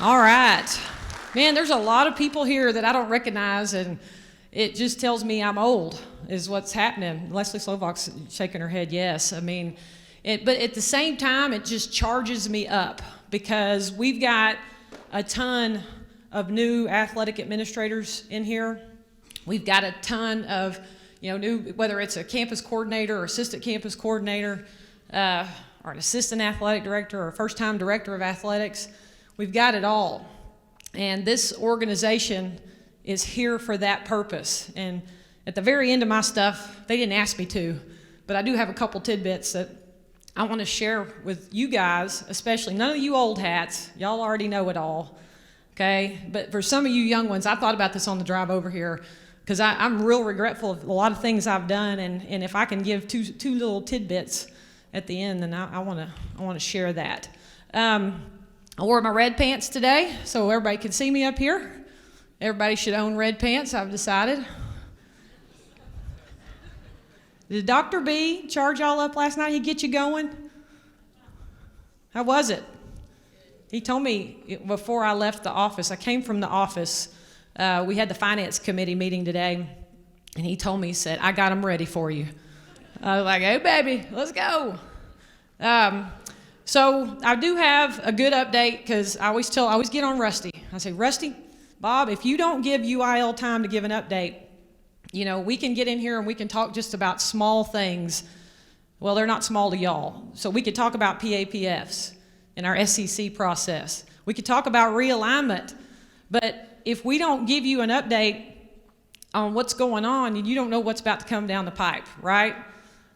All right. Man, there's a lot of people here that I don't recognize, and it just tells me I'm old, is what's happening. Leslie Slovak's shaking her head yes. I mean, but at the same time, it just charges me up because we've got a ton of new athletic administrators in here. We've got a ton of, new, whether it's a campus coordinator or assistant campus coordinator, or an assistant athletic director or a first-time director of athletics. We've got it all. And this organization is here for that purpose. And at the very end of my stuff, they didn't ask me to, but I do have a couple tidbits that I want to share with you guys, especially none of you old hats. Y'all already know it all, okay? But for some of you young ones, I thought about this on the drive over here because I'm real regretful of a lot of things I've done, and if I can give two little tidbits at the end, then I want to share that. I wore my red pants today, so everybody can see me up here. Everybody should own red pants, I've decided. Did Dr. B charge y'all up last night? He get you going? How was it? He told me before I left the office, I came from the office, we had the finance committee meeting today, and he told me, he said, I got them ready for you. I was like, hey baby, let's go. So I do have a good update because I always get on Rusty. I say, Rusty, Bob, if you don't give UIL time to give an update, we can get in here and we can talk just about small things. Well, they're not small to y'all. So we could talk about PAPFs and our SEC process. We could talk about realignment. But if we don't give you an update on what's going on, you don't know what's about to come down the pipe, right?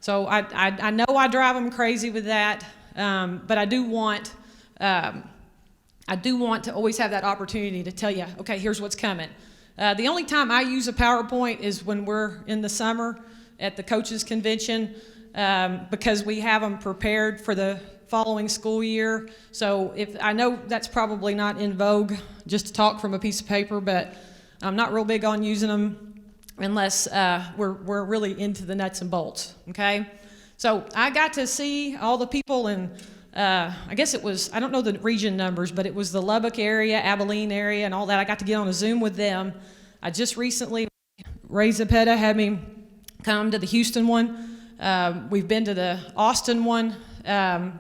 So I know I drive them crazy with that. But I do want to always have that opportunity to tell you, okay, here's what's coming. The only time I use a PowerPoint is when we're in the summer at the coaches convention, because we have them prepared for the following school year. So I know that's probably not in vogue just to talk from a piece of paper, but I'm not real big on using them unless we're really into the nuts and bolts, okay? So I got to see all the people in, I guess it was, I don't know the region numbers, but it was the Lubbock area, Abilene area, and all that. I got to get on a Zoom with them. I just recently, Ray Zapeta had me come to the Houston one. We've been to the Austin one.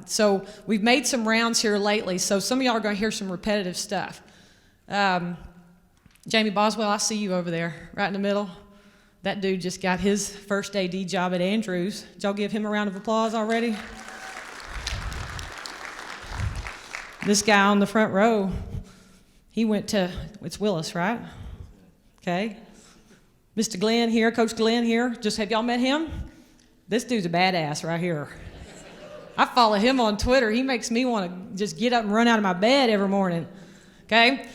So we've made some rounds here lately. So some of y'all are going to hear some repetitive stuff. Jamie Boswell, I see you over there, right in the middle. That dude just got his first AD job at Andrews. Did y'all give him a round of applause already? This guy on the front row, he went to, it's Willis, right? Okay. Mr. Glenn here, Coach Glenn here. Just have y'all met him? This dude's a badass right here. I follow him on Twitter. He makes me want to just get up and run out of my bed every morning. Okay?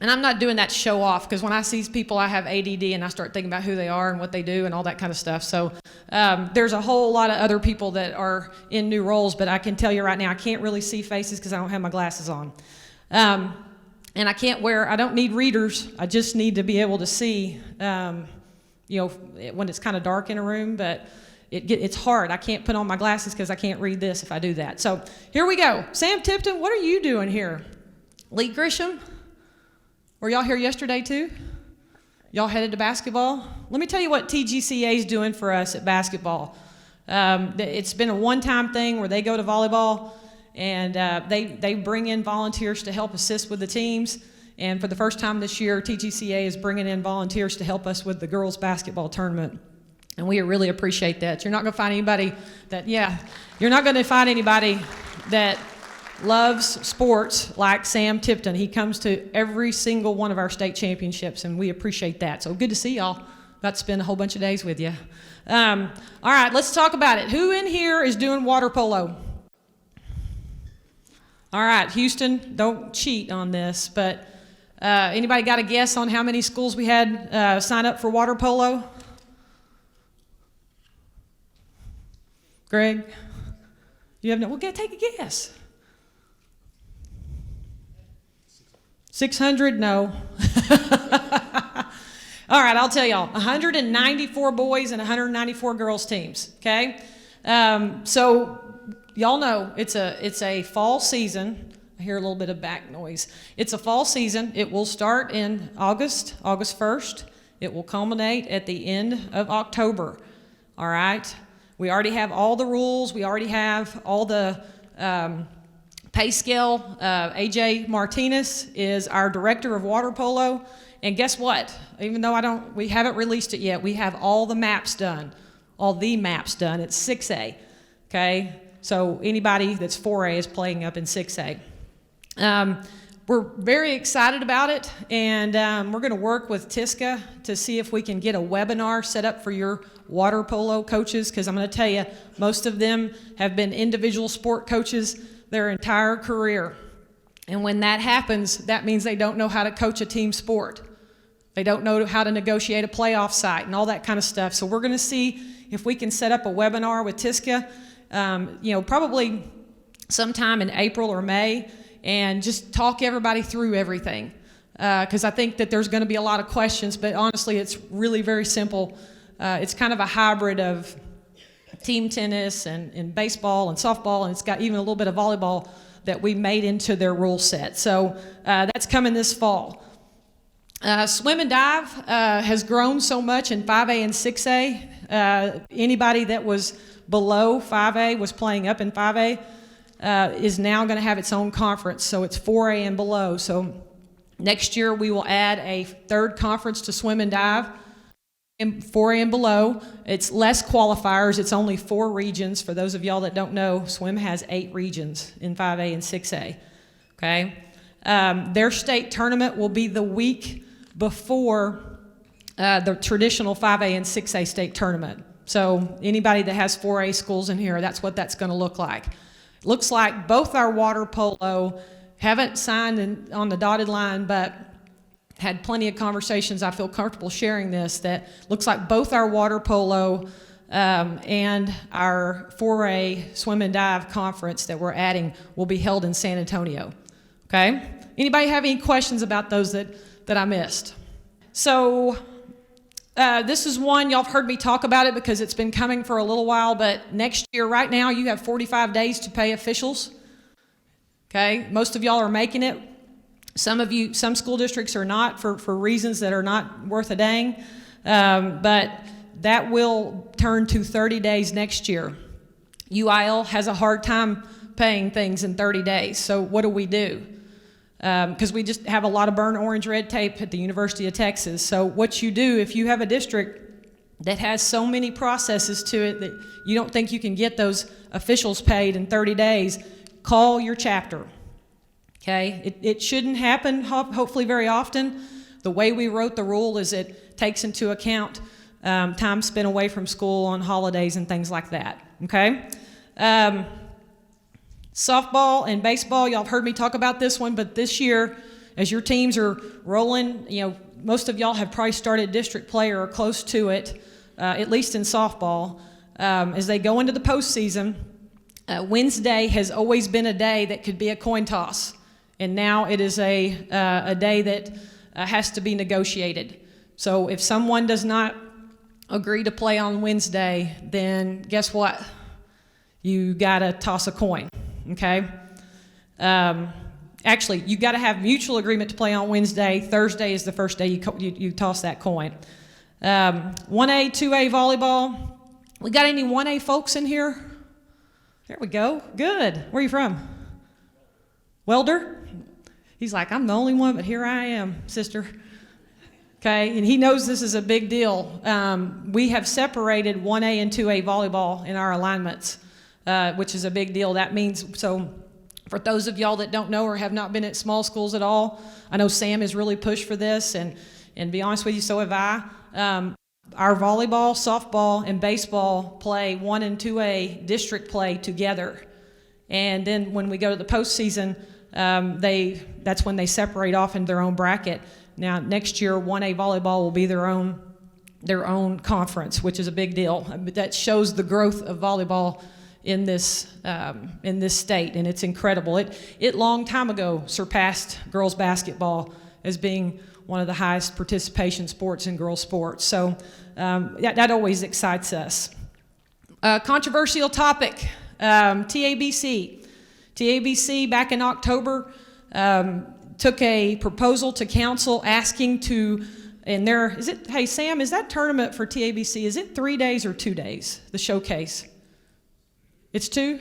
And I'm not doing that to show off, because when I see people, I have ADD and I start thinking about who they are and what they do and all that kind of stuff. So there's a whole lot of other people that are in new roles, but I can tell you right now, I can't really see faces because I don't have my glasses on. And I don't need readers. I just need to be able to see, when it's kind of dark in a room, but it's hard. I can't put on my glasses because I can't read this if I do that. So here we go. Sam Tipton, what are you doing here? Lee Grisham? Were y'all here yesterday too? Y'all headed to basketball? Let me tell you what TGCA is doing for us at basketball. It's been a one-time thing where they go to volleyball and they bring in volunteers to help assist with the teams. And for the first time this year, TGCA is bringing in volunteers to help us with the girls' basketball tournament. And we really appreciate that. You're not going to find anybody that loves sports like Sam Tipton. He comes to every single one of our state championships, and we appreciate that. So good to see y'all. About to spend a whole bunch of days with you. All right, let's talk about it. Who in here is doing water polo? All right, Houston, don't cheat on this, but anybody got a guess on how many schools we had sign up for water polo? Greg? You have no, well, take a guess. 600? No. All right, I'll tell y'all. 194 boys and 194 girls teams, okay? So y'all know it's a fall season. I hear a little bit of back noise. It's a fall season. It will start in August 1st. It will culminate at the end of October. All right? We already have all the rules. We already have all the pay scale. AJ Martinez is our director of water polo. And guess what? Even though we haven't released it yet, we have all the maps done. It's 6A. Okay? So anybody that's 4A is playing up in 6A. We're very excited about it, and we're going to work with TISCA to see if we can get a webinar set up for your water polo coaches, because I'm going to tell you, most of them have been individual sport coaches their entire career. And when that happens, that means they don't know how to coach a team sport. They don't know how to negotiate a playoff site and all that kind of stuff. So we're going to see if we can set up a webinar with TISCA, probably sometime in April or May, and just talk everybody through everything. Because I think that there's going to be a lot of questions, but honestly, it's really very simple. It's kind of a hybrid of team tennis and baseball and softball, and it's got even a little bit of volleyball that we made into their rule set. So that's coming this fall. Swim and dive has grown so much in 5A and 6A. Anybody that was below 5A was playing up in 5A. Is now going to have its own conference, so it's 4A and below. So next year we will add a third conference to swim and dive, in 4A and below. It's less qualifiers. It's only 4 regions. For those of y'all that don't know, swim has 8 regions in 5A and 6A. Okay, their state tournament will be the week before the traditional 5A and 6A state tournament. So anybody that has 4A schools in here, that's what that's going to look like. Looks like both our water polo haven't signed on the dotted line, but had plenty of conversations. I feel comfortable sharing this, that looks like both our water polo and our 4A swim and dive conference that we're adding will be held in San Antonio. Okay? Anybody have any questions about those that I missed? So this is one, y'all have heard me talk about it because it's been coming for a little while, but next year, right now, you have 45 days to pay officials. Okay, most of y'all are making it. Some school districts are not for reasons that are not worth a dang, but that will turn to 30 days next year. UIL has a hard time paying things in 30 days, so what do? Because we just have a lot of burnt orange red tape at the University of Texas. So what you do, if you have a district that has so many processes to it that you don't think you can get those officials paid in 30 days, call your chapter. Okay? It shouldn't happen, hopefully, very often. The way we wrote the rule is it takes into account time spent away from school on holidays and things like that. Okay? Softball and baseball, y'all have heard me talk about this one, but this year, as your teams are rolling, most of y'all have probably started district play or close to it, at least in softball. As they go into the postseason, Wednesday has always been a day that could be a coin toss, and now it is a day that has to be negotiated. So if someone does not agree to play on Wednesday, then guess what? You got to toss a coin. Okay? Actually, you got to have mutual agreement to play on Wednesday. Thursday is the first day you toss that coin. 1A, 2A volleyball. We got any 1A folks in here? There we go. Good. Where are you from? Welder? He's like, I'm the only one, but here I am, sister. Okay, and he knows this is a big deal. We have separated 1A and 2A volleyball in our alignments. Which is a big deal. That means, so for those of y'all that don't know or have not been at small schools at all, I know Sam has really pushed for this, and to be honest with you, so have I. Our volleyball, softball, and baseball play 1 and 2A district play together. And then when we go to the postseason, that's when they separate off into their own bracket. Now, next year, 1A volleyball will be their own conference, which is a big deal. That shows the growth of volleyball in this state, and it's incredible. It long time ago surpassed girls basketball as being one of the highest participation sports in girls sports. So that always excites us. Controversial topic, TABC. TABC back in October took a proposal to council asking to, and there, is it, hey Sam, is that tournament for TABC, is it 3 days or 2 days, the showcase? It's 2?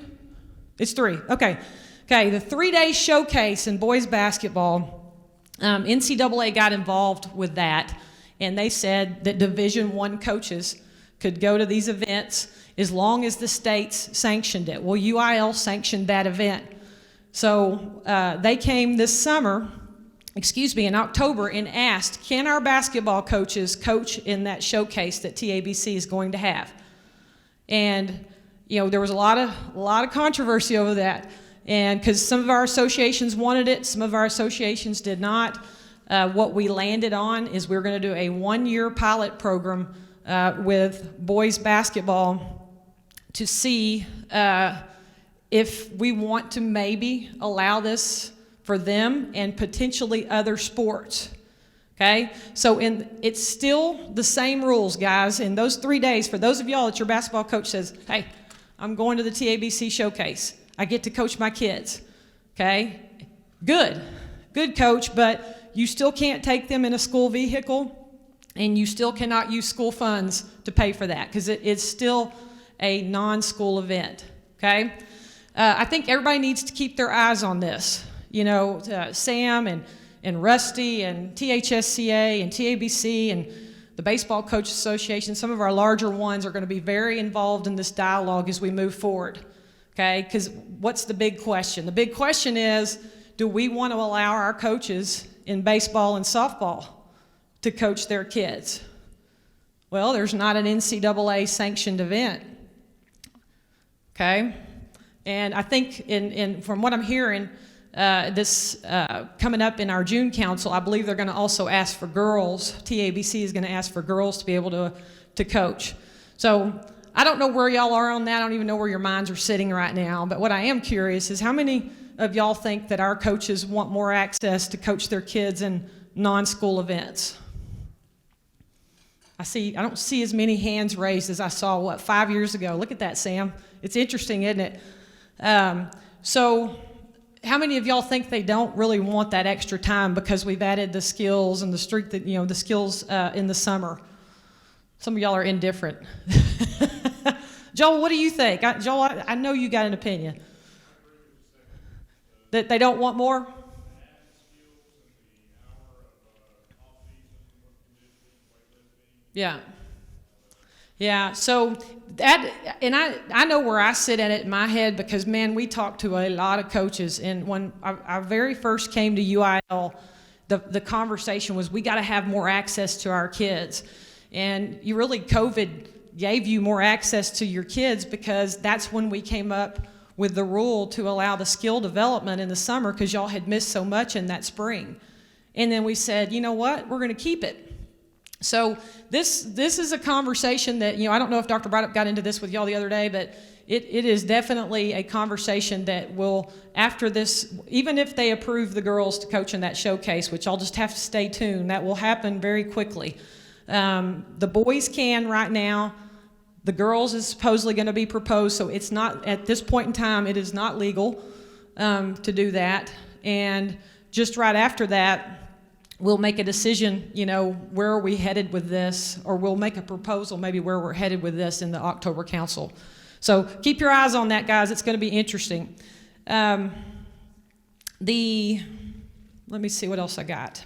It's 3, okay. Okay, the 3-day showcase in boys basketball, NCAA got involved with that, and they said that Division I coaches could go to these events as long as the states sanctioned it. Well, UIL sanctioned that event. So they came this summer, in October, and asked, can our basketball coaches coach in that showcase that TABC is going to have? And, you know, there was a lot of controversy over that. And because some of our associations wanted it, some of our associations did not. What we landed on is we're going to do a 1-year pilot program with boys basketball to see if we want to maybe allow this for them and potentially other sports. Okay, so it's still the same rules, guys. In those 3 days, for those of y'all that your basketball coach says, hey, I'm going to the TABC showcase, I get to coach my kids. Okay, good coach, but you still can't take them in a school vehicle, and you still cannot use school funds to pay for that because it's still a non-school event. Okay, I think everybody needs to keep their eyes on this. You know, Sam and Rusty and THSCA and TABC and the Baseball Coach Association, some of our larger ones are going to be very involved in this dialogue as we move forward. Okay, because what's the big question? The big question is, do we want to allow our coaches in baseball and softball to coach their kids? Well, there's not an NCAA sanctioned event. Okay, and I think from what I'm hearing, this coming up in our June council, I believe they're going to also ask for girls. TABC is going to ask for girls to be able to coach. So I don't know where y'all are on that. I don't even know where your minds are sitting right now. But what I am curious is how many of y'all think that our coaches want more access to coach their kids in non-school events? I don't see as many hands raised as I saw, 5 years ago. Look at that, Sam. It's interesting, isn't it? So how many of y'all think they don't really want that extra time because we've added the skills and the skills in the summer? Some of y'all are indifferent. Joel, what do you think? Joel, I know you got an opinion. That they don't want more? Yeah. Yeah, so that, and I know where I sit at it in my head because, man, we talk to a lot of coaches. And when I very first came to UIL, the conversation was we got to have more access to our kids. And COVID gave you more access to your kids because that's when we came up with the rule to allow the skill development in the summer because y'all had missed so much in that spring. And then we said, you know what, we're going to keep it. So this is a conversation that, I don't know if Dr. Braddock got into this with y'all the other day, but it is definitely a conversation that will, after this, even if they approve the girls to coach in that showcase, which I'll just have to stay tuned, that will happen very quickly. The boys can right now. The girls is supposedly going to be proposed, so it's not, at this point in time, it is not legal to do that. And just right after that, we'll make a decision, where are we headed with this, or we'll make a proposal maybe where we're headed with this in the October council. So keep your eyes on that, guys. It's going to be interesting. Let me see what else I got.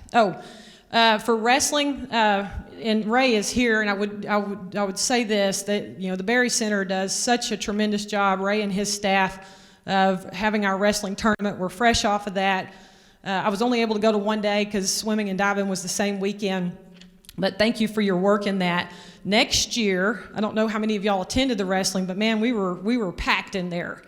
For wrestling, and Ray is here, and I would say this, that the Berry Center does such a tremendous job. Ray and his staff of having our wrestling tournament. We're fresh off of that. I was only able to go to one day because swimming and diving was the same weekend. But thank you for your work in that. Next year, I don't know how many of y'all attended the wrestling, but man, we were packed in there.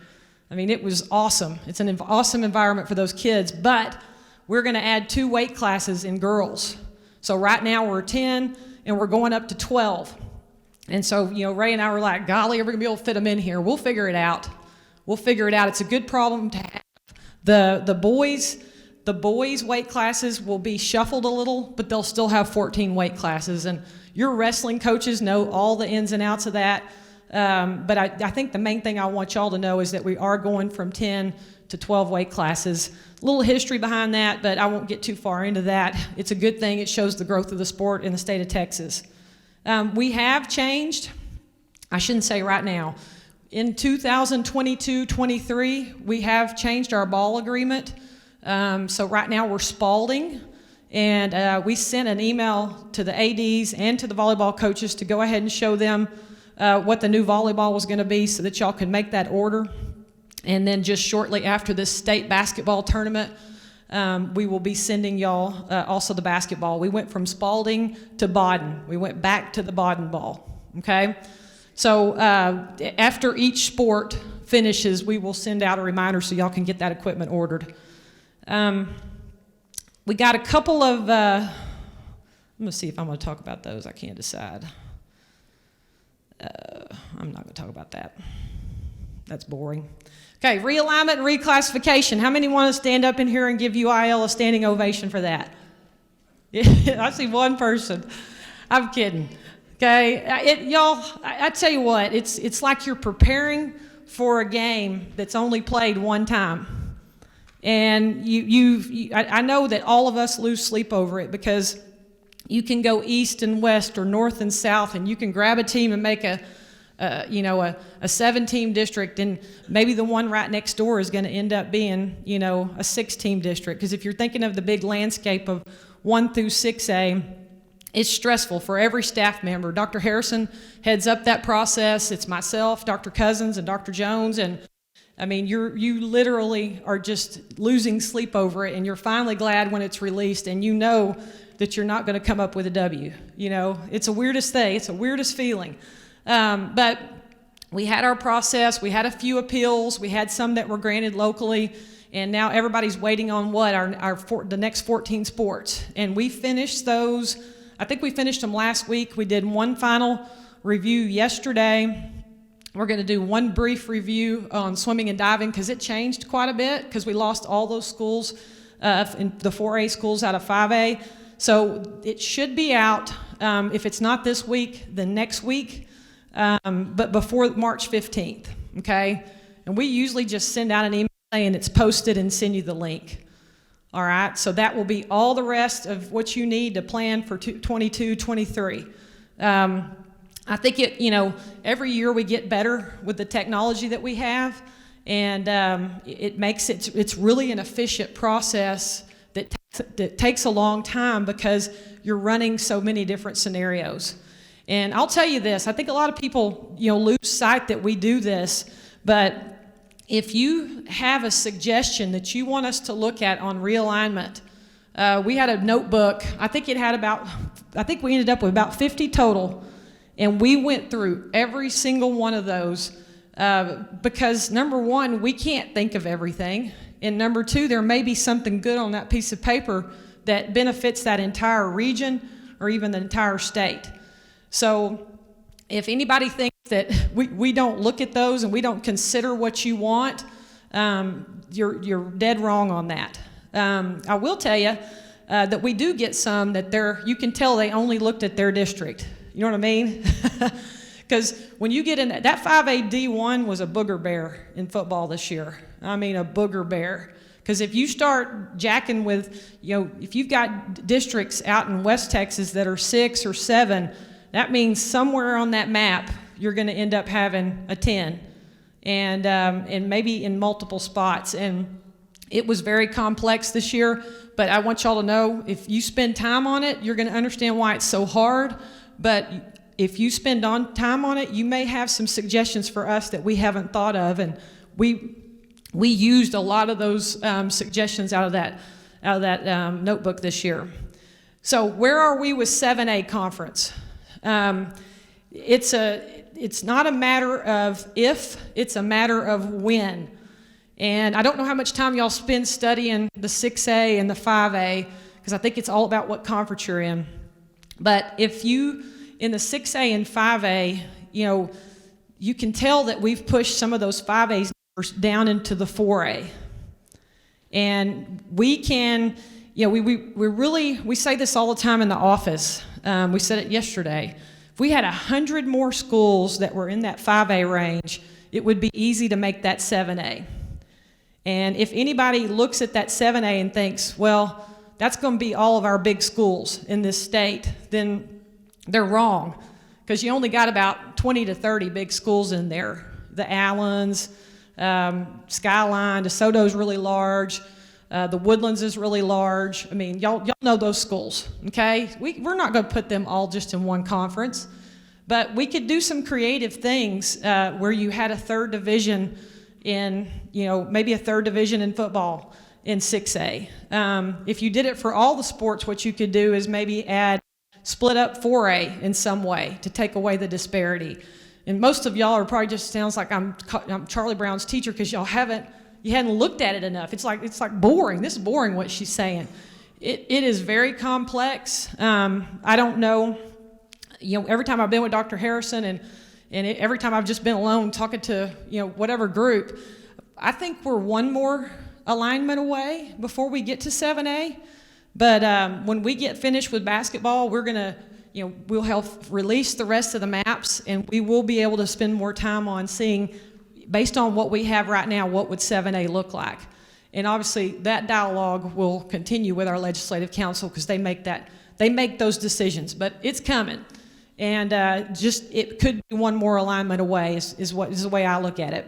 I mean, it was awesome. It's an awesome environment for those kids. But we're going to add 2 weight classes in girls. So right now we're 10 and we're going up to 12. And so, Ray and I were like, golly, are we going to be able to fit them in here? We'll figure it out. It's a good problem to have. The boys' weight classes will be shuffled a little, but they'll still have 14 weight classes. And your wrestling coaches know all the ins and outs of that. But I think the main thing I want y'all to know is that we are going from 10 to 12 weight classes. A little history behind that, but I won't get too far into that. It's a good thing. It shows the growth of the sport in the state of Texas. We have changed. I shouldn't say right now. In 2022-23, we have changed our ball agreement. So right now we're Spalding, and we sent an email to the ADs and to the volleyball coaches to go ahead and show them what the new volleyball was going to be so that y'all could make that order. And then just shortly after this state basketball tournament, we will be sending y'all also the basketball. We went from Spalding to Baden. We went back to the Baden ball, okay? So after each sport finishes, we will send out a reminder so y'all can get that equipment ordered. We got a couple of, I'm going to see if I'm going to talk about those. I can't decide. I'm not going to talk about that. That's boring. Okay, realignment and reclassification. How many want to stand up in here and give UIL a standing ovation for that? I see one person. I'm kidding. Okay, y'all, I tell you what, it's like you're preparing for a game that's only played one time. And I know that all of us lose sleep over it because you can go east and west or north and south, and you can grab a team and make a 7-team district, and maybe the one right next door is going to end up being, a 6-team district. Because if you're thinking of the big landscape of 1 through 6A, it's stressful for every staff member. Dr. Harrison heads up that process. It's myself, Dr. Cousins, and Dr. Jones, and I mean, you literally are just losing sleep over it, and you're finally glad when it's released, and you know that you're not going to come up with a W. It's the weirdest thing. It's the weirdest feeling. But we had our process. We had a few appeals. We had some that were granted locally, and now everybody's waiting on the next 14 sports. And we finished those. I think we finished them last week. We did one final review yesterday. We're going to do one brief review on swimming and diving because it changed quite a bit because we lost all those schools, in the 4A schools out of 5A. So it should be out. If it's not this week, then next week. But before March 15th, okay? And we usually just send out an email saying it's posted and send you the link, all right? So that will be all the rest of what you need to plan for 22-23. I think every year we get better with the technology that we have, and it makes it's really an efficient process that takes a long time because you're running so many different scenarios. And I'll tell you this, I think a lot of people, lose sight that we do this, but if you have a suggestion that you want us to look at on realignment, we had a notebook, I think we ended up with about 50 total, and we went through every single one of those because number one, we can't think of everything, and number two, there may be something good on that piece of paper that benefits that entire region or even the entire state. So if anybody thinks that we don't look at those and we don't consider what you want, you're dead wrong on that. I will tell you that we do get some that you can tell they only looked at their district. You know what I mean? Because when you get in that 5A D1 was a booger bear in football this year. I mean, a booger bear. Because if you start jacking with, if you've got districts out in West Texas that are 6 or 7, that means somewhere on that map you're going to end up having a 10, and maybe in multiple spots. And it was very complex this year, but I want y'all to know if you spend time on it, you're going to understand why it's so hard. But if you spend time on it, you may have some suggestions for us that we haven't thought of, and we used a lot of those suggestions out of that notebook this year. So where are we with 7A conference? It's not a matter of if, it's a matter of when. And I don't know how much time y'all spend studying the 6A and the 5A, because I think it's all about what conference you're in. But if you, in the 6A and 5A, you can tell that we've pushed some of those 5A's down into the 4A. And we can, we say this all the time in the office. We said it yesterday. If we had 100 more schools that were in that 5A range, it would be easy to make that 7A. And if anybody looks at that 7A and thinks, well, that's going to be all of our big schools in this state, then they're wrong, because you only got about 20 to 30 big schools in there. The Allens, Skyline, DeSoto's really large, the Woodlands is really large. I mean, y'all know those schools, okay? We're not going to put them all just in one conference, but we could do some creative things where you had a third division in, maybe a third division in football in 6A. If you did it for all the sports, what you could do is maybe split up 4A in some way to take away the disparity. And most of y'all are probably just sounds like I'm Charlie Brown's teacher, because you hadn't looked at it enough. It's like boring. This is boring what she's saying. It is very complex. I don't know. Every time I've been with Dr. Harrison and every time I've just been alone talking to whatever group, I think we're one more alignment away before we get to 7A. But when we get finished with basketball, we're gonna, we'll help release the rest of the maps, and we will be able to spend more time on seeing, based on what we have right now, what would 7A look like. And obviously that dialogue will continue with our legislative council, because they make those decisions, but it's coming. And it could be one more alignment away is the way I look at it.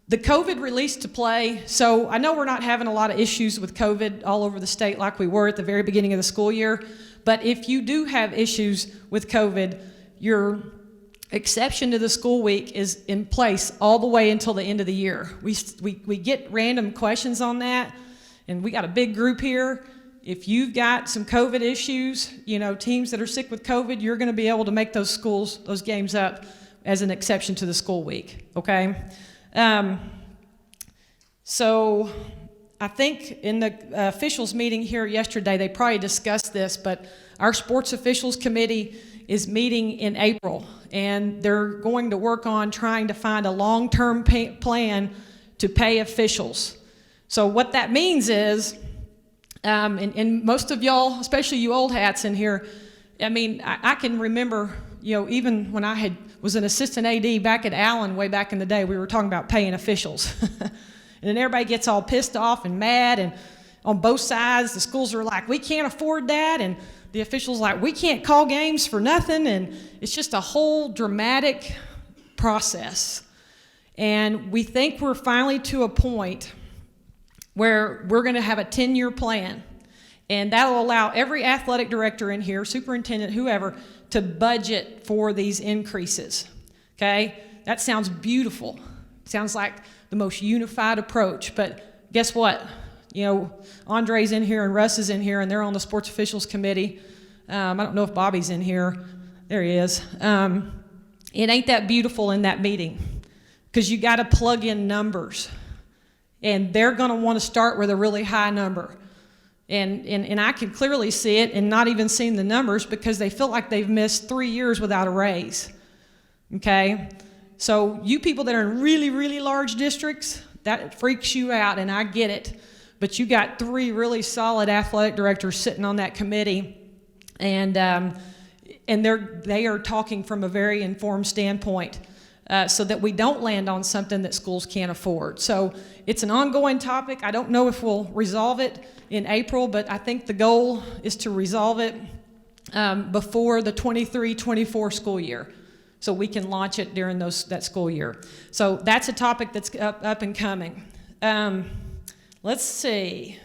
The COVID release to play, so I know we're not having a lot of issues with COVID all over the state like we were at the very beginning of the school year, but if you do have issues with COVID, your exception to the school week is in place all the way until the end of the year. We get random questions on that, and we got a big group here. If you've got some COVID issues, teams that are sick with COVID, you're going to be able to make those games up as an exception to the school week, okay? So I think in the officials meeting here yesterday, they probably discussed this, but our sports officials committee is meeting in April, and they're going to work on trying to find a long-term plan to pay officials. So what that means is, and most of y'all, especially you old hats in here, I can remember, even when I was an assistant AD back at Allen way back in the day, we were talking about paying officials. And then everybody gets all pissed off and mad, and on both sides, the schools are like, we can't afford that, and the officials like, we can't call games for nothing, and it's just a whole dramatic process. And we think we're finally to a point where we're going to have a 10-year plan, and that will allow every athletic director in here, superintendent, whoever, to budget for these increases, okay? That sounds beautiful. Sounds like the most unified approach, but guess what? Andre's in here and Russ is in here, and they're on the sports officials committee. I don't know if Bobby's in here. There he is. It ain't that beautiful in that meeting, because you got to plug in numbers, and they're going to want to start with a really high number. And I can clearly see it, and not even seeing the numbers, because they feel like they've missed 3 years without a raise, okay? So you people that are in really, really large districts, that freaks you out, and I get it. But you got 3 really solid athletic directors sitting on that committee, and they are talking from a very informed standpoint, so that we don't land on something that schools can't afford. So it's an ongoing topic. I don't know if we'll resolve it in April, but I think the goal is to resolve it before the 23-24 school year, so we can launch it during that school year. So that's a topic that's up and coming. Let's see.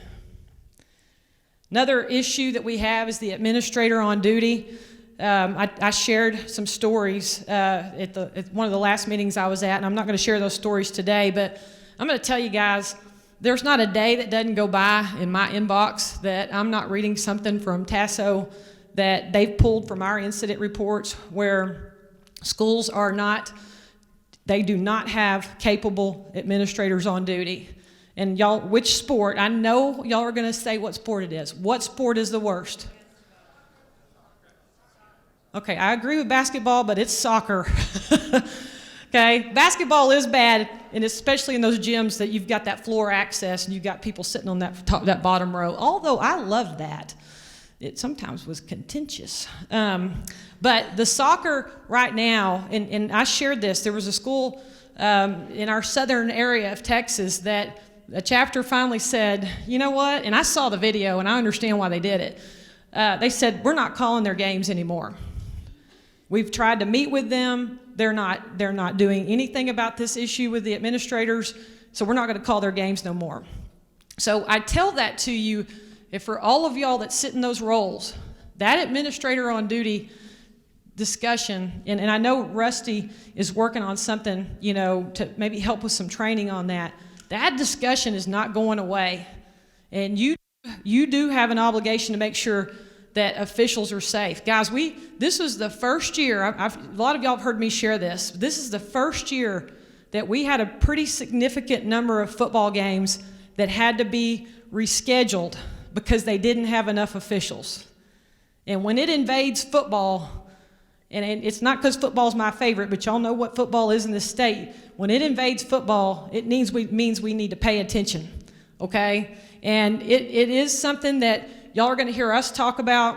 Another issue that we have is the administrator on duty. I shared some stories at one of the last meetings I was at, and I'm not going to share those stories today, but I'm going to tell you guys, there's not a day that doesn't go by in my inbox that I'm not reading something from TASO that they've pulled from our incident reports where schools they do not have capable administrators on duty. And y'all, which sport? I know y'all are going to say what sport it is. What sport is the worst? Okay, I agree with basketball, but it's soccer. Okay, basketball is bad, and especially in those gyms that you've got that floor access and you've got people sitting on that bottom row. Although I love that, it sometimes was contentious. But the soccer right now, and I shared this. There was a school in our southern area of Texas that a chapter finally said, you know what, and I saw the video and I understand why they did it. They said, we're not calling their games anymore. We've tried to meet with them. They're not doing anything about this issue with the administrators, so we're not going to call their games no more. So I tell that to you, if for all of y'all that sit in those roles, that administrator on duty discussion, and I know Rusty is working on something, to maybe help with some training on that. That discussion is not going away. And you do have an obligation to make sure that officials are safe. Guys, this was the first year, a lot of y'all have heard me share this. This is the first year that we had a pretty significant number of football games that had to be rescheduled because they didn't have enough officials. And when it invades football, and it's not because football is my favorite, but y'all know what football is in this state. When it invades football, it means we need to pay attention, okay? And it is something that y'all are going to hear us talk about.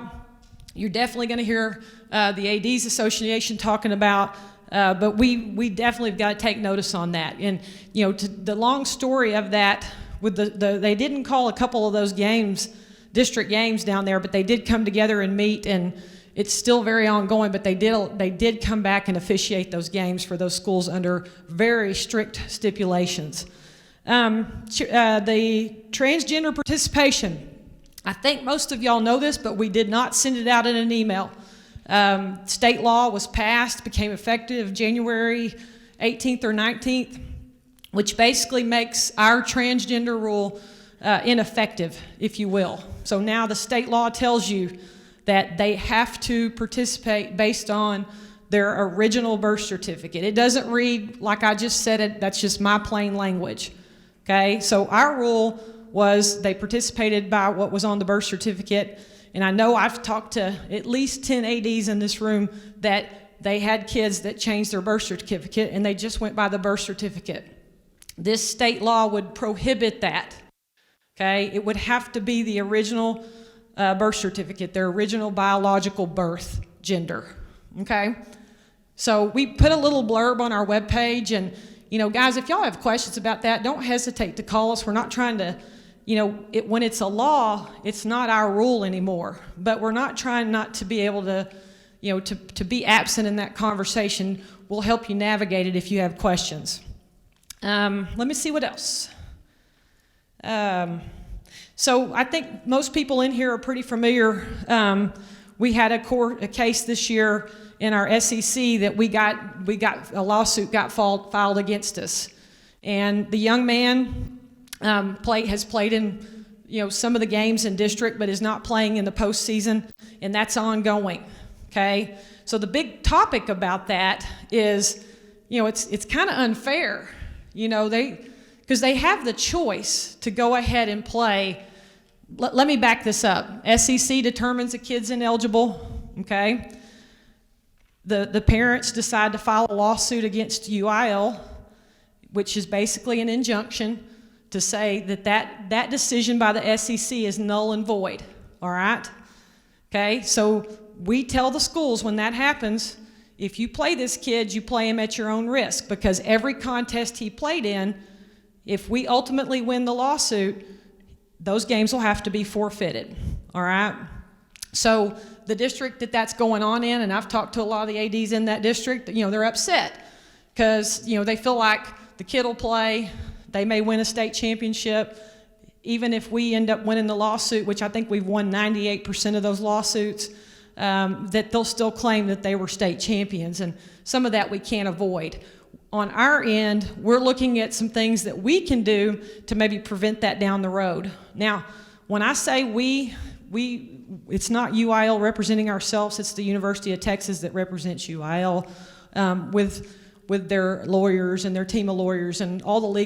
You're definitely going to hear the ADs Association talking about, but we definitely have got to take notice on that. And the long story of that, with they didn't call a couple of those games district games down there, but they did come together and meet, and it's still very ongoing. But they did come back and officiate those games for those schools under very strict stipulations. The transgender participation. I think most of y'all know this, but we did not send it out in an email. State law was passed, became effective January 18th or 19th, which basically makes our transgender rule ineffective, if you will. So now the state law tells you that they have to participate based on their original birth certificate. It doesn't read like I just said it. That's just my plain language. Okay, so our rule was they participated by what was on the birth certificate. And I know I've talked to at least 10 ADs in this room that they had kids that changed their birth certificate and they just went by the birth certificate. This state law would prohibit that. Okay, it would have to be the original birth certificate, their original biological birth gender. Okay, so we put a little blurb on our webpage, and guys, if y'all have questions about that, don't hesitate to call us. We're not trying to, when it's a law, it's not our rule anymore. But we're not trying not to be able to, to be absent in that conversation. We'll help you navigate it if you have questions. Let me see what else. So I think most people in here are pretty familiar. We had a case this year in our SEC that we got a lawsuit got filed against us, and the young man has played in some of the games in district, but is not playing in the postseason, and that's ongoing. Okay, so the big topic about that is it's kind of unfair, because they have the choice to go ahead and play. Let me back this up. SEC determines a kid's ineligible, okay? The parents decide to file a lawsuit against UIL, which is basically an injunction to say that decision by the SEC is null and void, all right? Okay, so we tell the schools when that happens, if you play this kid, you play him at your own risk, because every contest he played in, if we ultimately win the lawsuit, those games will have to be forfeited, all right? So the district that's going on in, and I've talked to a lot of the ADs in that district, they're upset because, they feel like the kid will play, they may win a state championship, even if we end up winning the lawsuit, which I think we've won 98% of those lawsuits, that they'll still claim that they were state champions, and some of that we can't avoid. On our end, we're looking at some things that we can do to maybe prevent that down the road. Now, when I say we, it's not UIL representing ourselves, it's the University of Texas that represents UIL with their lawyers and their team of lawyers and all the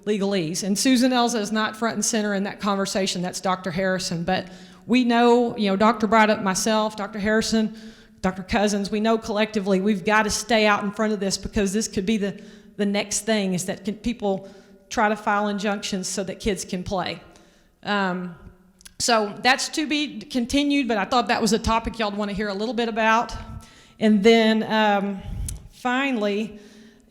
legalese. And Susan Elza is not front and center in that conversation, that's Dr. Harrison. But we know, Dr. Braddock, myself, Dr. Harrison, Dr. Cousins, we know collectively we've got to stay out in front of this, because this could be the next thing, is that people try to file injunctions so that kids can play. So that's to be continued, but I thought that was a topic y'all want to hear a little bit about. And then finally,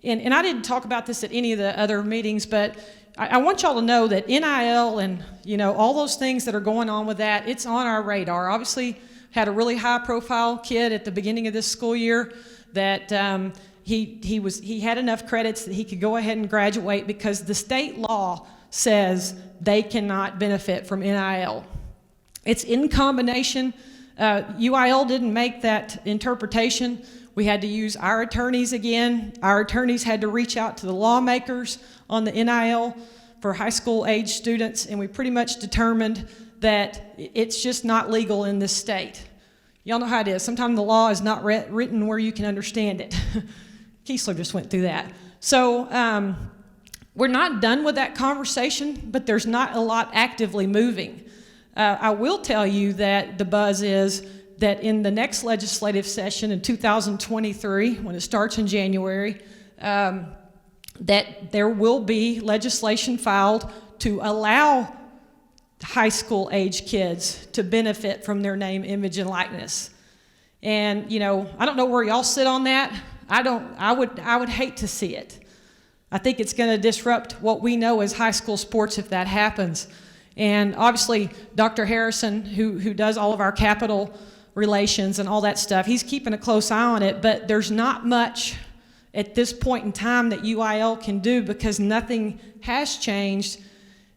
and I didn't talk about this at any of the other meetings, but I want y'all to know that NIL and, all those things that are going on with that, it's on our radar. Obviously, had a really high-profile kid at the beginning of this school year that he had enough credits that he could go ahead and graduate because the state law says they cannot benefit from NIL. It's in combination. UIL didn't make that interpretation. We had to use our attorneys again. Our attorneys had to reach out to the lawmakers on the NIL for high school age students, and we pretty much determined that it's just not legal in this state. Y'all know how it is. Sometimes the law is not written where you can understand it. Kiesler just went through that. So we're not done with that conversation, but there's not a lot actively moving. I will tell you that the buzz is that in the next legislative session in 2023, when it starts in January, that there will be legislation filed to allow high school age kids to benefit from their name, image, and likeness. And, I don't know where y'all sit on that. I would hate to see it. I think it's going to disrupt what we know as high school sports if that happens. And obviously, Dr. Harrison, who does all of our capital relations and all that stuff, he's keeping a close eye on it, but there's not much at this point in time that UIL can do because nothing has changed,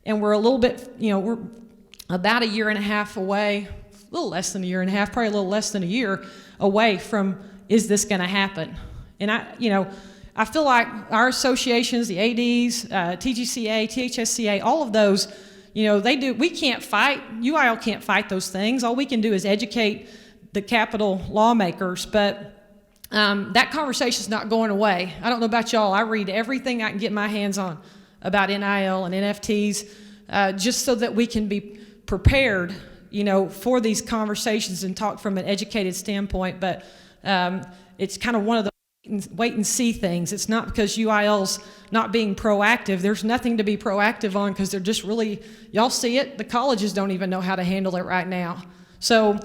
and we're a little bit, we're about a year and a half away, a little less than a year and a half, probably a little less than a year away from, is this going to happen? And I feel like our associations, the ADs, TGCA, THSCA, all of those, we can't fight, UIL can't fight those things. All we can do is educate the capital lawmakers, but that conversation's not going away. I don't know about y'all, I read everything I can get my hands on about NIL and NFTs, just so that we can be prepared, for these conversations and talk from an educated standpoint, but it's kind of one of the wait and see things. It's not because UIL's not being proactive. There's nothing to be proactive on because they're just really, y'all see it, the colleges don't even know how to handle it right now. So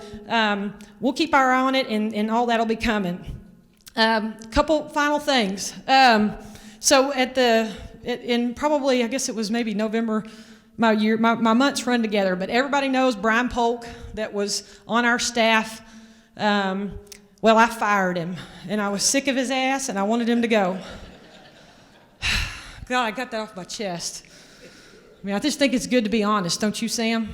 we'll keep our eye on it, and all that'll be coming. Couple final things. So in probably, I guess it was maybe November, my months run together, but everybody knows Brian Polk that was on our staff. Well, I fired him, and I was sick of his ass, and I wanted him to go. God, I got that off my chest. I just think it's good to be honest, don't you, Sam?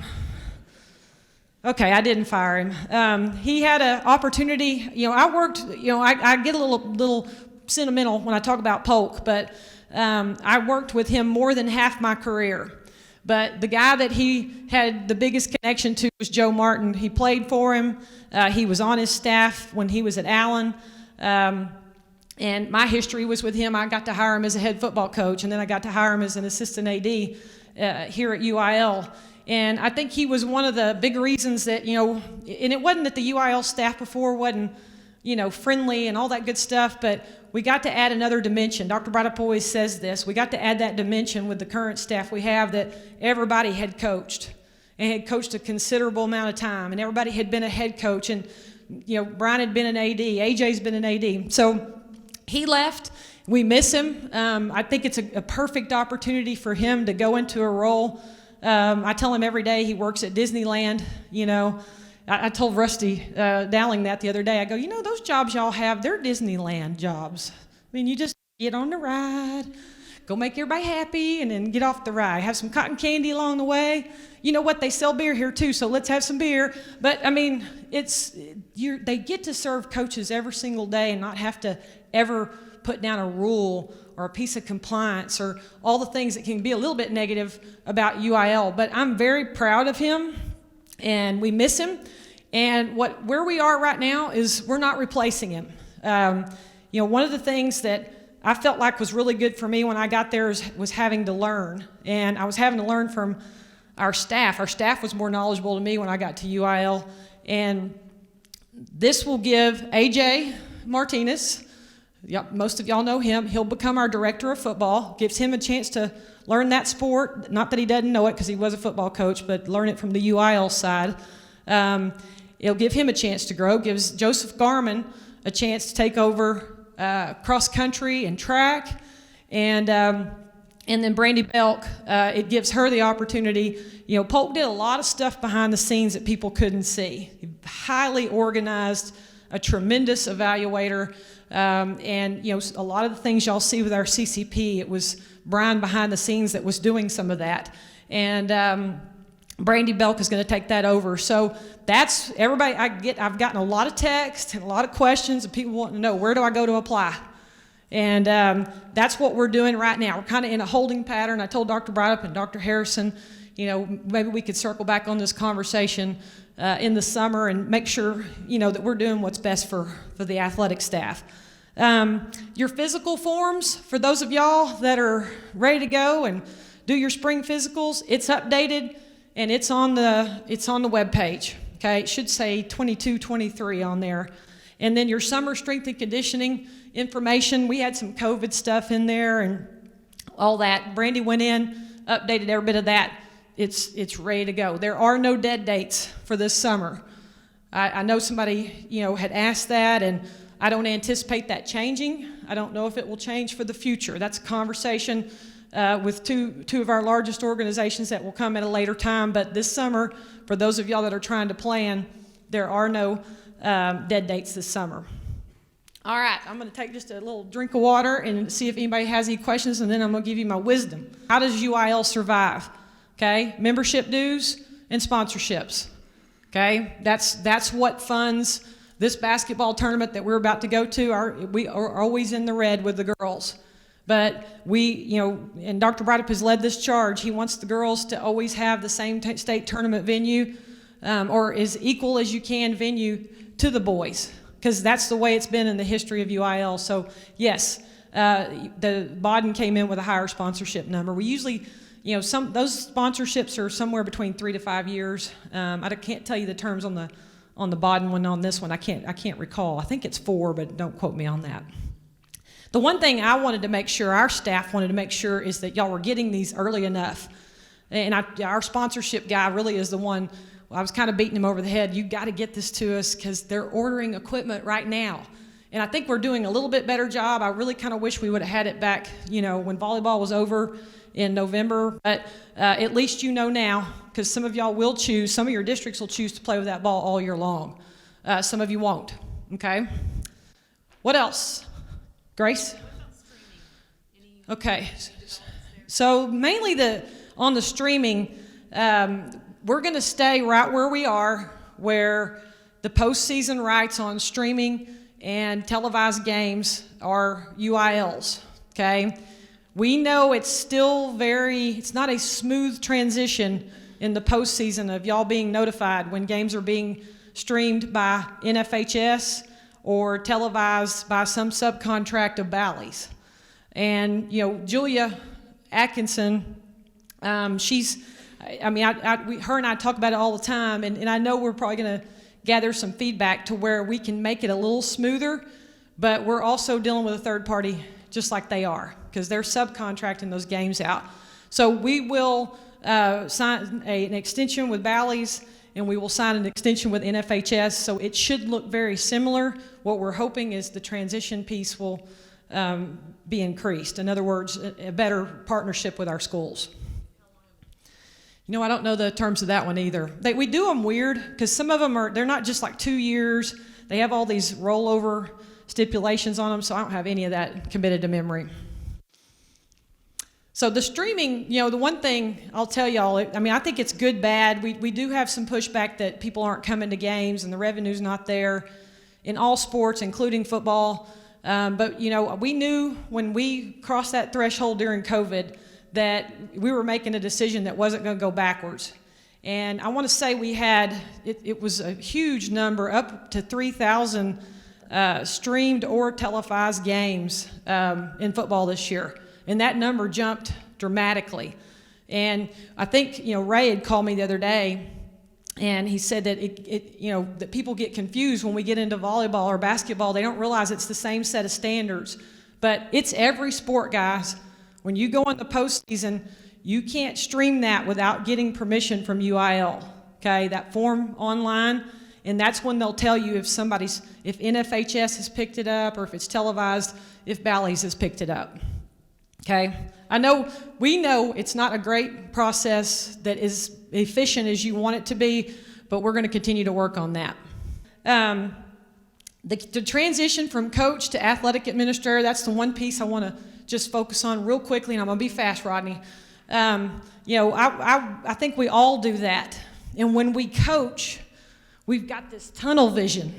Okay, I didn't fire him. He had an opportunity. I worked, I get a little sentimental when I talk about Polk, but I worked with him more than half my career. But the guy that he had the biggest connection to was Joe Martin. He played for him. He was on his staff when he was at Allen. And my history was with him. I got to hire him as a head football coach, and then I got to hire him as an assistant AD here at UIL. And I think he was one of the big reasons that, and it wasn't that the UIL staff before wasn't, friendly and all that good stuff, but we got to add another dimension. Dr. Braddock always says this. We got to add that dimension with the current staff we have that everybody had coached and had coached a considerable amount of time, and everybody had been a head coach, and, Brian had been an AD, AJ's been an AD. So he left. We miss him. I think it's a perfect opportunity for him to go into a role. I tell him every day he works at Disneyland, I told Rusty Dowling that the other day. I go, those jobs y'all have, they're Disneyland jobs. You just get on the ride, go make everybody happy, and then get off the ride. Have some cotton candy along the way. You know what? They sell beer here too, so let's have some beer. But they get to serve coaches every single day and not have to ever put down a rule or a piece of compliance or all the things that can be a little bit negative about UIL. But I'm very proud of him, and we miss him. And where we are right now is we're not replacing him. One of the things that I felt like was really good for me when I got there was having to learn. And I was having to learn from our staff. Our staff was more knowledgeable to me when I got to UIL. And this will give AJ Martinez, most of y'all know him, he'll become our director of football, gives him a chance to learn that sport. Not that he doesn't know it because he was a football coach, but learn it from the UIL side. It'll give him a chance to grow, gives Joseph Garman a chance to take over cross country and track. And then Brandy Belk, it gives her the opportunity. You know, Polk did a lot of stuff behind the scenes that people couldn't see. Highly organized, a tremendous evaluator, and you know, a lot of the things y'all see with our CCP, it was Brian behind the scenes that was doing some of that. And Brandy Belk is going to take that over. So that's everybody. I've gotten a lot of texts and a lot of questions of people wanting to know, where do I go to apply? And that's what we're doing right now. We're kind of in a holding pattern. I told Dr. Brydup and Dr. Harrison, you know, maybe we could circle back on this conversation in the summer and make sure, you know, that we're doing what's best for the athletic staff. Your physical forms, for those of y'all that are ready to go and do your spring physicals, it's updated and it's on the web page. Okay, it should say 22-23 on there. And then your summer strength and conditioning information, we had some COVID stuff in there and all that. Brandy went in, updated every bit of that. It's ready to go. There are no dead dates for this summer. I know somebody, you know, had asked that, and I don't anticipate that changing. I don't know if it will change for the future. That's a conversation with two of our largest organizations that will come at a later time. But this summer, for those of y'all that are trying to plan, there are no dead dates this summer. All right, I'm going to take just a little drink of water and see if anybody has any questions, and then I'm going to give you my wisdom. How does UIL survive? Okay, membership dues and sponsorships. Okay, that's what funds this basketball tournament that we're about to go to. We are always in the red with the girls. But we, you know, and Dr. Brydup has led this charge. He wants the girls to always have the same state tournament venue or as equal as you can venue to the boys, because that's the way it's been in the history of UIL. So yes, the Bodden came in with a higher sponsorship number. We usually, you know, those sponsorships are somewhere between 3 to 5 years. I can't tell you the terms on the Bodden one. On this one, I can't recall. I think it's 4, but don't quote me on that. The one thing I wanted to make sure, our staff wanted to make sure, is that y'all were getting these early enough. And our sponsorship guy really is the one. I was kind of beating him over the head. You got to get this to us because they're ordering equipment right now. And I think we're doing a little bit better job. I really kind of wish we would have had it back, you know, when volleyball was over in November. But at least you know now, because some of y'all will choose, some of your districts will choose to play with that ball all year long. Some of you won't, okay? What else? Grace? Okay. So mainly on the streaming, we're going to stay right where we are, where the postseason rights on streaming and televised games are UILs, okay? We know it's still it's not a smooth transition in the postseason of y'all being notified when games are being streamed by NFHS or televised by some subcontract of Bally's. And, you know, Julia Atkinson, her and I talk about it all the time, and I know we're probably going to gather some feedback to where we can make it a little smoother, but we're also dealing with a third party just like they are, because they're subcontracting those games out. So we will sign an extension with Bally's, and we will sign an extension with NFHS, so it should look very similar. What we're hoping is the transition piece will be increased. In other words, a better partnership with our schools. You know, I don't know the terms of that one either. We do them weird, because some of them they're not just like 2 years. They have all these rollover stipulations on them, so I don't have any of that committed to memory. So the streaming, you know, the one thing I'll tell y'all, I think it's good, bad. We do have some pushback that people aren't coming to games and the revenue's not there in all sports, including football. But, you know, we knew when we crossed that threshold during COVID that we were making a decision that wasn't going to go backwards. And I want to say we had, it was a huge number, up to 3,000 streamed or televised games in football this year. And that number jumped dramatically. And I think, you know, Ray had called me the other day, and he said that that people get confused when we get into volleyball or basketball. They don't realize it's the same set of standards. But it's every sport, guys. When you go in the postseason, you can't stream that without getting permission from UIL. Okay, that form online, And that's when they'll tell you if NFHS has picked it up or if it's televised, if Bally's has picked it up. Okay? We know it's not a great process that is efficient as you want it to be, but we're going to continue to work on that. The transition from coach to athletic administrator, that's the one piece I want to just focus on real quickly, and I'm going to be fast, Rodney. I think we all do that. And when we coach, we've got this tunnel vision.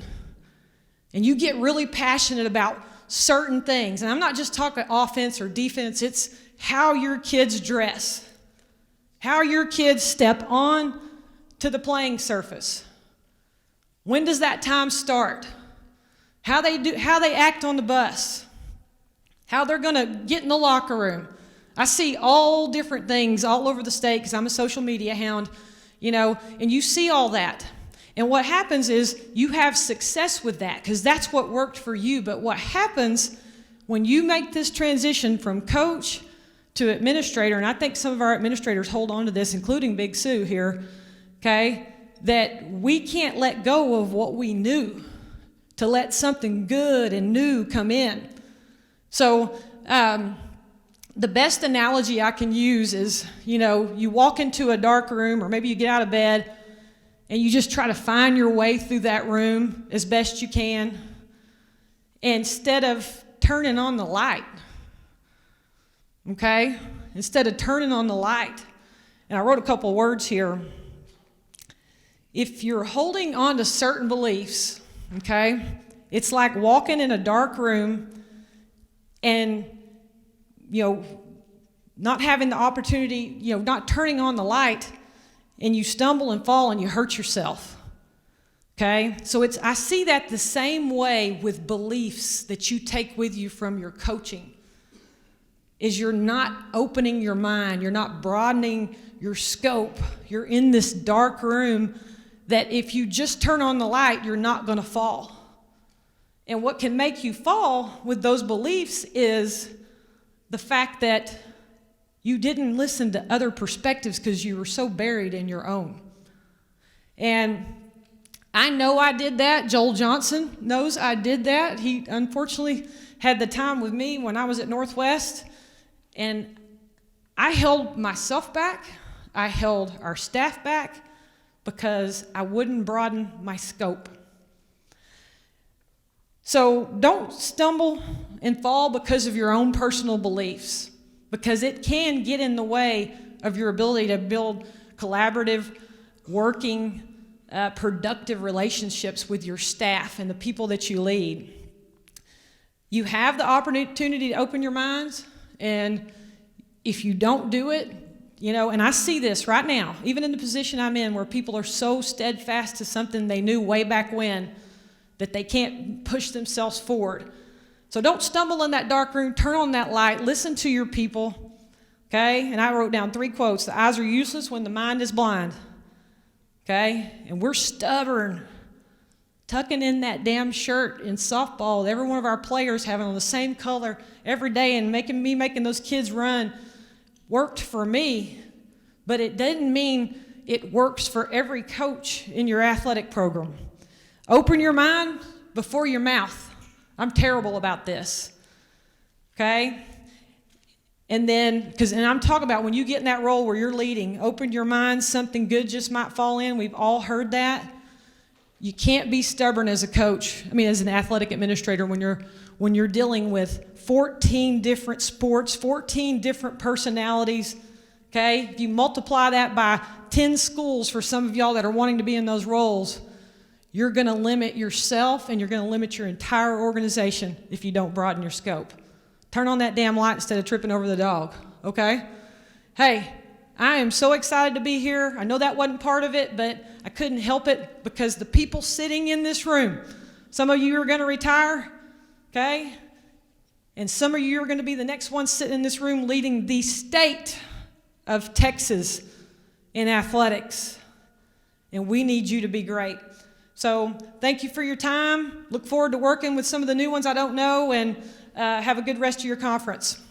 And you get really passionate about certain things. And I'm not just talking offense or defense, it's how your kids dress, how your kids step on to the playing surface. When does that time start? How they act on the bus, how they're going to get in the locker room. I see all different things all over the state because I'm a social media hound, and you see all that. And what happens is you have success with that because that's what worked for you. But what happens when you make this transition from coach to administrator, and I think some of our administrators hold on to this, including Big Sue here, okay, that we can't let go of what we knew to let something good and new come in. So the best analogy I can use is, you walk into a dark room or maybe you get out of bed and you just try to find your way through that room as best you can instead of turning on the light, okay? Instead of turning on the light. And I wrote a couple words here. If you're holding on to certain beliefs, okay, it's like walking in a dark room and, not having the opportunity, not turning on the light, and you stumble and fall and you hurt yourself, okay? So I see that the same way with beliefs that you take with you from your coaching, is you're not opening your mind, you're not broadening your scope, you're in this dark room that if you just turn on the light, you're not going to fall. And what can make you fall with those beliefs is the fact that you didn't listen to other perspectives because you were so buried in your own. And I know I did that. Joel Johnson knows I did that. He unfortunately had the time with me when I was at Northwest. And I held myself back. I held our staff back because I wouldn't broaden my scope. So don't stumble and fall because of your own personal beliefs, because it can get in the way of your ability to build collaborative, working, productive relationships with your staff and the people that you lead. You have the opportunity to open your minds, and if you don't do it, and I see this right now, even in the position I'm in where people are so steadfast to something they knew way back when that they can't push themselves forward. So don't stumble in that dark room, turn on that light, listen to your people, okay? And I wrote down 3 quotes. The eyes are useless when the mind is blind, okay? And we're stubborn, tucking in that damn shirt in softball that every one of our players having on the same color every day and making those kids run worked for me, but it didn't mean it works for every coach in your athletic program. Open your mind before your mouth. I'm terrible about this, okay? And then, and I'm talking about when you get in that role where you're leading, open your mind, something good just might fall in. We've all heard that. You can't be stubborn as a coach, as an athletic administrator when you're dealing with 14 different sports, 14 different personalities, okay? If you multiply that by 10 schools for some of y'all that are wanting to be in those roles, you're going to limit yourself and you're going to limit your entire organization if you don't broaden your scope. Turn on that damn light instead of tripping over the dog, okay? Hey, I am so excited to be here. I know that wasn't part of it, but I couldn't help it because the people sitting in this room, some of you are going to retire, okay? And some of you are going to be the next ones sitting in this room leading the state of Texas in athletics. And we need you to be great. So thank you for your time. Look forward to working with some of the new ones I don't know, and have a good rest of your conference.